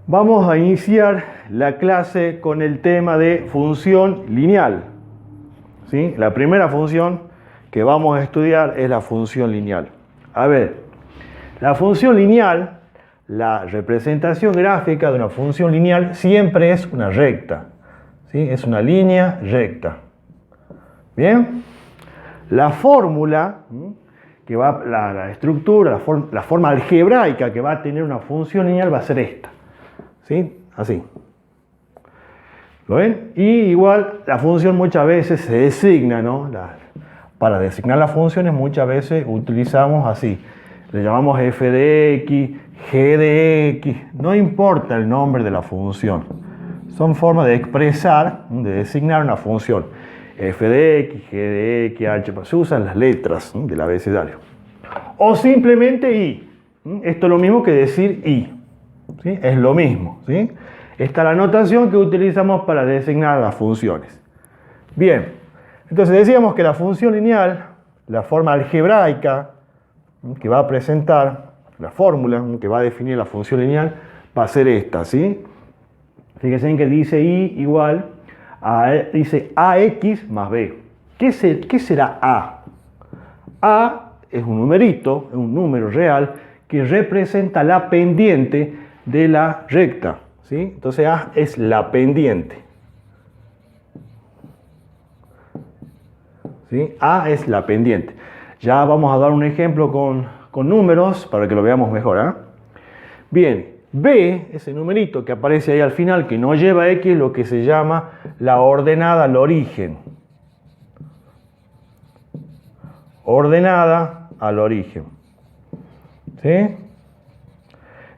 Vamos a iniciar la clase con el tema de función lineal. ¿Sí? La primera función que vamos a estudiar es la función lineal. A ver, la función lineal, la representación gráfica de una función lineal siempre es una recta. ¿Sí? Es una línea recta. Bien, la fórmula que va, la estructura, la forma algebraica que va a tener una función lineal va a ser esta. ¿Sí? Así. ¿Lo ven? Y igual la función muchas veces se designa, ¿no? Para designar las funciones muchas veces utilizamos así. Le llamamos f de x, g de x. No importa el nombre de la función. Son formas de expresar, de designar una función. F de x, g de x, h. Se usan las letras del abecedario. O simplemente y. Esto es lo mismo que decir y. ¿Sí? Es lo mismo. ¿Sí? Esta es la notación que utilizamos para designar las funciones. Bien, entonces decíamos que la función lineal, la forma algebraica que va a presentar, la fórmula que va a definir la función lineal, va a ser esta. ¿Sí? Fíjense en que dice y igual a, dice ax más b. ¿Qué será a? A es un numerito, es un número real que representa la pendiente de la recta. ¿Sí? Entonces A es la pendiente. ¿Sí? A es la pendiente. Ya vamos a dar un ejemplo con números para que lo veamos mejor. ¿Eh? Bien, B, ese numerito que aparece ahí al final que no lleva X, es lo que se llama la ordenada al origen. Ordenada al origen. ¿Sí?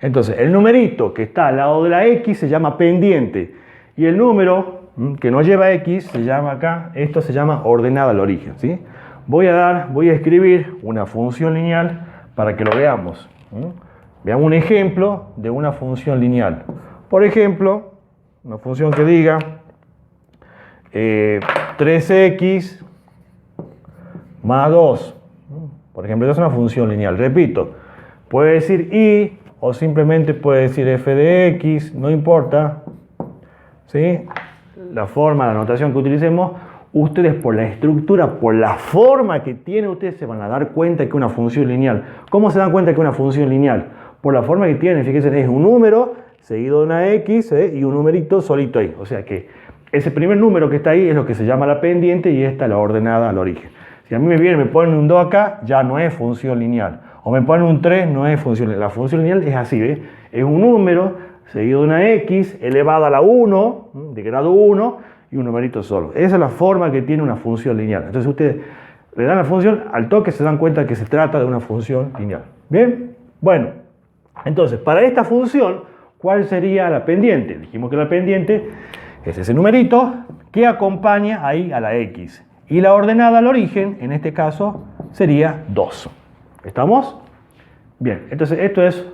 Entonces, el numerito que está al lado de la X se llama pendiente. Y el número que no lleva X se llama acá, esto se llama ordenada al origen. ¿Sí? Voy a escribir una función lineal para que lo veamos. Veamos un ejemplo de una función lineal. Por ejemplo, una función que diga 3x más 2. Por ejemplo, esta es una función lineal. Repito, puede decir y o simplemente puede decir f de x, no importa. ¿Sí? La forma, la notación que utilicemos, ustedes por la estructura, por la forma que tiene, ustedes se van a dar cuenta que es una función lineal. ¿Cómo se dan cuenta que es una función lineal? Por la forma que tiene, fíjense, es un número seguido de una x y un numerito solito ahí. O sea que ese primer número que está ahí es lo que se llama la pendiente y esta la ordenada al origen. Si a mí me ponen un 2 acá, ya no es función lineal. O me ponen un 3, no es función lineal. La función lineal es así, ¿ves? Es un número seguido de una x elevada a la 1, de grado 1, y un numerito solo. Esa es la forma que tiene una función lineal. Entonces ustedes le dan la función, al toque se dan cuenta que se trata de una función lineal. ¿Bien? Bueno, entonces, para esta función, ¿cuál sería la pendiente? Dijimos que la pendiente es ese numerito que acompaña ahí a la x. Y la ordenada al origen, en este caso, sería 2. ¿Estamos? Bien, entonces esto es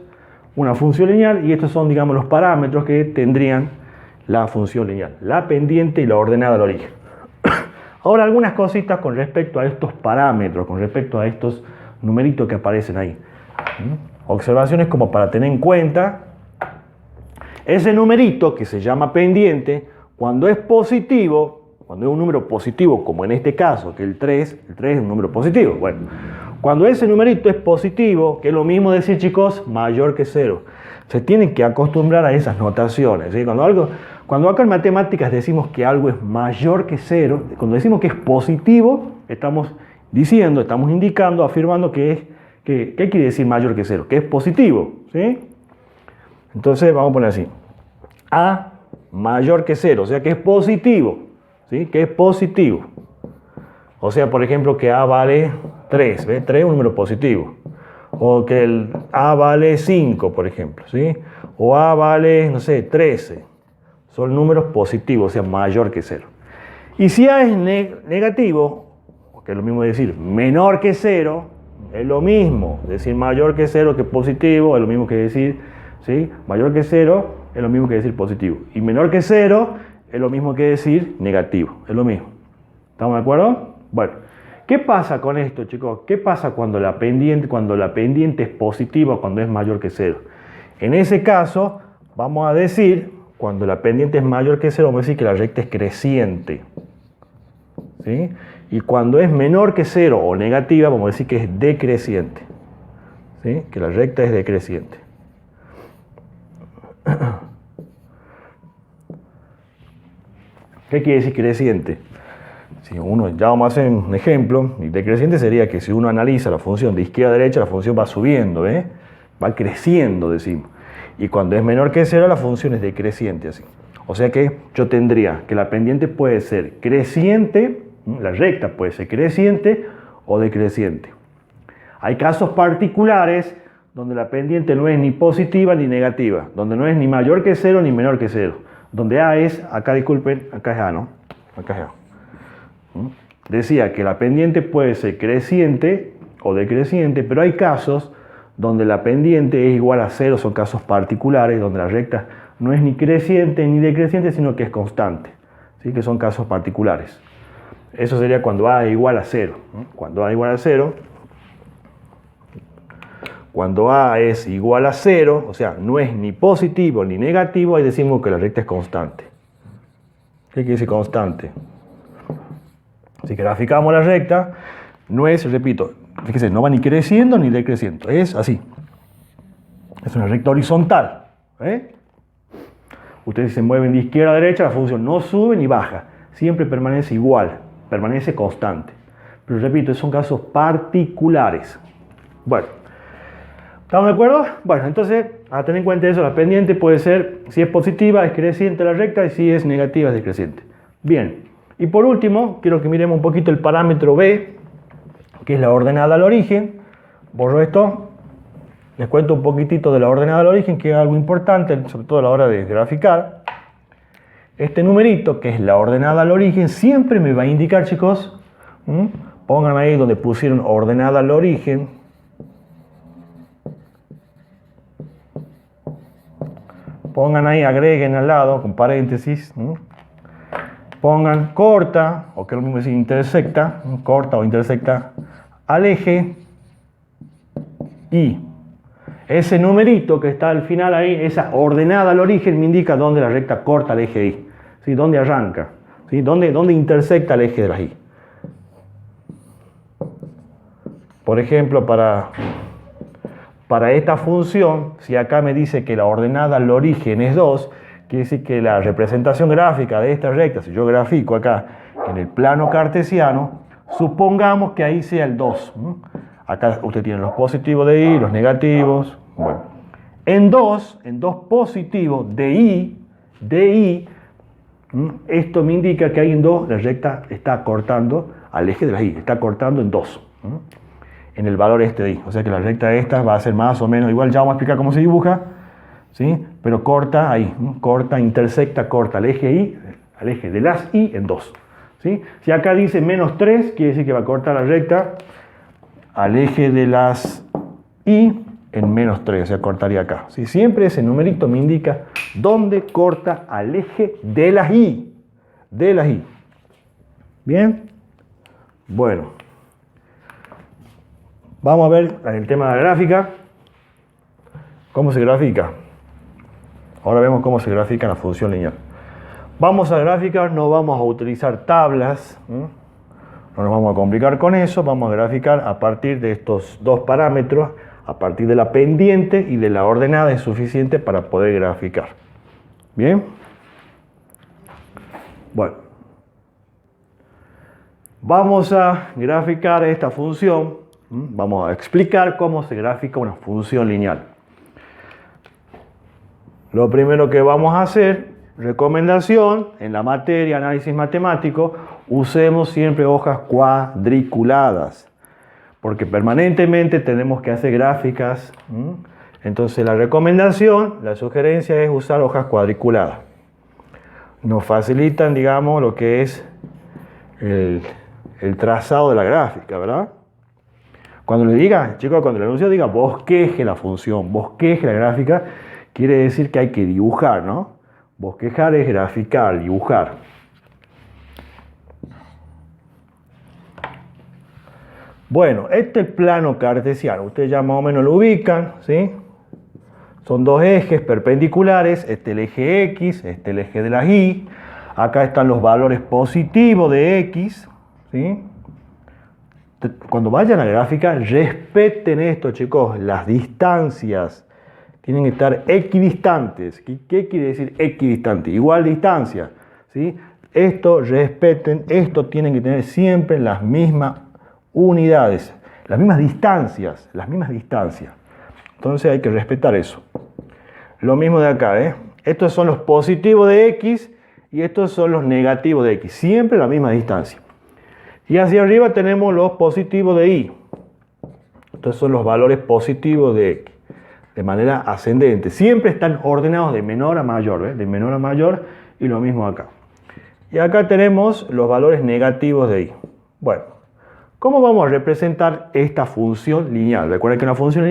una función lineal y estos son, digamos, los parámetros que tendrían la función lineal. La pendiente y la ordenada al origen. Ahora algunas cositas con respecto a estos parámetros, con respecto a estos numeritos que aparecen ahí. Observaciones como para tener en cuenta. Ese numerito que se llama pendiente, cuando es positivo, cuando es un número positivo, como en este caso, que el 3 es un número positivo. Bueno, cuando ese numerito es positivo, que es lo mismo decir, chicos, mayor que 0. Se tienen que acostumbrar a esas notaciones. ¿Sí? Cuando acá en matemáticas decimos que algo es mayor que 0, cuando decimos que es positivo, estamos diciendo, estamos indicando, afirmando ¿qué quiere decir mayor que 0? Que es positivo. ¿Sí? Entonces vamos a poner así. A mayor que 0, o sea que es positivo. ¿Sí? Que es positivo. O sea, por ejemplo, que A vale 3. ¿Ves? 3 es un número positivo. O que el A vale 5, por ejemplo. ¿Sí? O A vale, no sé, 13. Son números positivos, o sea, mayor que 0. Y si A es negativo, que es lo mismo decir menor que 0, es lo mismo. Decir mayor que 0 que positivo, es lo mismo que decir, ¿sí? Mayor que 0 es lo mismo que decir positivo. Y menor que 0 es lo mismo que decir negativo. Es lo mismo. ¿Estamos de acuerdo? Bueno, ¿qué pasa con esto, chicos? ¿Qué pasa cuando la pendiente es positiva, cuando es mayor que 0? En ese caso, vamos a decir, cuando la pendiente es mayor que 0, vamos a decir que la recta es creciente. ¿Sí? Y cuando es menor que 0 o negativa, vamos a decir que es decreciente. ¿Sí? Que la recta es decreciente. ¿Qué quiere decir creciente? Si uno, ya vamos a hacer un ejemplo, y decreciente sería que si uno analiza la función de izquierda a derecha, la función va subiendo, va creciendo, decimos. Y cuando es menor que 0, la función es decreciente, así. O sea que yo tendría que la pendiente puede ser creciente, la recta puede ser creciente o decreciente. Hay casos particulares donde la pendiente no es ni positiva ni negativa, donde no es ni mayor que 0 ni menor que 0. Donde A es, acá disculpen, acá es A, ¿no? Acá es A. Decía que la pendiente puede ser creciente o decreciente, pero hay casos donde la pendiente es igual a 0, son casos particulares, donde la recta no es ni creciente ni decreciente, sino que es constante. ¿Sí? Que son casos particulares. Eso sería cuando A es igual a 0. Cuando A es igual a 0, cuando A es igual a 0, o sea, no es ni positivo ni negativo, ahí decimos que la recta es constante. ¿Qué quiere decir constante? Si graficamos la recta, no es, repito, fíjese, no va ni creciendo ni decreciendo, es así. Es una recta horizontal. Ustedes se mueven de izquierda a derecha, la función no sube ni baja, siempre permanece igual, permanece constante. Pero repito, son casos particulares. Bueno, ¿estamos de acuerdo? Bueno, entonces, a tener en cuenta eso, la pendiente puede ser, si es positiva, es creciente la recta, y si es negativa, es decreciente. Bien. Y por último, quiero que miremos un poquito el parámetro B, que es la ordenada al origen. Borro esto. Les cuento un poquitito de la ordenada al origen, que es algo importante, sobre todo a la hora de graficar. Este numerito, que es la ordenada al origen, siempre me va a indicar, chicos, pongan ahí donde pusieron ordenada al origen. Pongan ahí, agreguen al lado, con paréntesis. Pongan corta, o que es lo mismo decir intersecta, corta o intersecta al eje Y. Ese numerito que está al final ahí, esa ordenada al origen, me indica dónde la recta corta al eje Y. ¿Sí? Dónde arranca, ¿sí? Dónde intersecta el eje de la Y. Por ejemplo, para esta función, si acá me dice que la ordenada al origen es 2, quiere decir que la representación gráfica de esta recta, si yo grafico acá en el plano cartesiano, supongamos que ahí sea el 2. Acá usted tiene los positivos de Y, los negativos. Bueno, en 2 positivos de Y, esto me indica que ahí en 2 la recta está cortando al eje de la Y, está cortando en 2. En el valor este de Y. O sea que la recta esta va a ser más o menos igual, ya vamos a explicar cómo se dibuja. ¿Sí? Pero corta ahí, corta, intersecta, corta al eje Y, al eje de las Y en 2. ¿Sí? Si acá dice menos 3, quiere decir que va a cortar la recta al eje de las Y en menos 3, o sea, cortaría acá. ¿Sí? Siempre ese numerito me indica dónde corta al eje de las Y. De las Y. ¿Bien? Bueno. Vamos a ver el tema de la gráfica. ¿Cómo se grafica? Ahora vemos cómo se grafica la función lineal. Vamos a graficar, no vamos a utilizar tablas, no nos vamos a complicar con eso, vamos a graficar a partir de estos dos parámetros, a partir de la pendiente y de la ordenada es suficiente para poder graficar. ¿Bien? Bueno. Vamos a graficar esta función, vamos a explicar cómo se grafica una función lineal. Lo primero que vamos a hacer, recomendación, en la materia análisis matemático, usemos siempre hojas cuadriculadas, porque permanentemente tenemos que hacer gráficas. Entonces la recomendación, la sugerencia es usar hojas cuadriculadas. Nos facilitan, digamos, lo que es el trazado de la gráfica, ¿verdad? Cuando le diga, chicos, cuando el anuncio diga bosqueje la función, bosqueje la gráfica, quiere decir que hay que dibujar, ¿no? Bosquejar es graficar, dibujar. Bueno, este plano cartesiano, ustedes ya más o menos lo ubican, ¿sí? Son dos ejes perpendiculares, este el eje X, este el eje de las Y. Acá están los valores positivos de X, ¿sí? Cuando vayan a la gráfica, respeten esto, chicos, las distancias tienen que estar equidistantes. ¿Qué quiere decir equidistante? Igual distancia, ¿sí? Esto respeten, esto tienen que tener siempre las mismas unidades, las mismas distancias, Entonces hay que respetar eso. Lo mismo de acá, ¿eh? Estos son los positivos de X y estos son los negativos de X, siempre la misma distancia. Y hacia arriba tenemos los positivos de Y. Estos son los valores positivos de X, de manera ascendente. Siempre están ordenados de menor a mayor, ¿ves? De menor a mayor, y lo mismo acá. Y acá tenemos los valores negativos de Y. Bueno, ¿cómo vamos a representar esta función lineal? Recuerden que una función lineal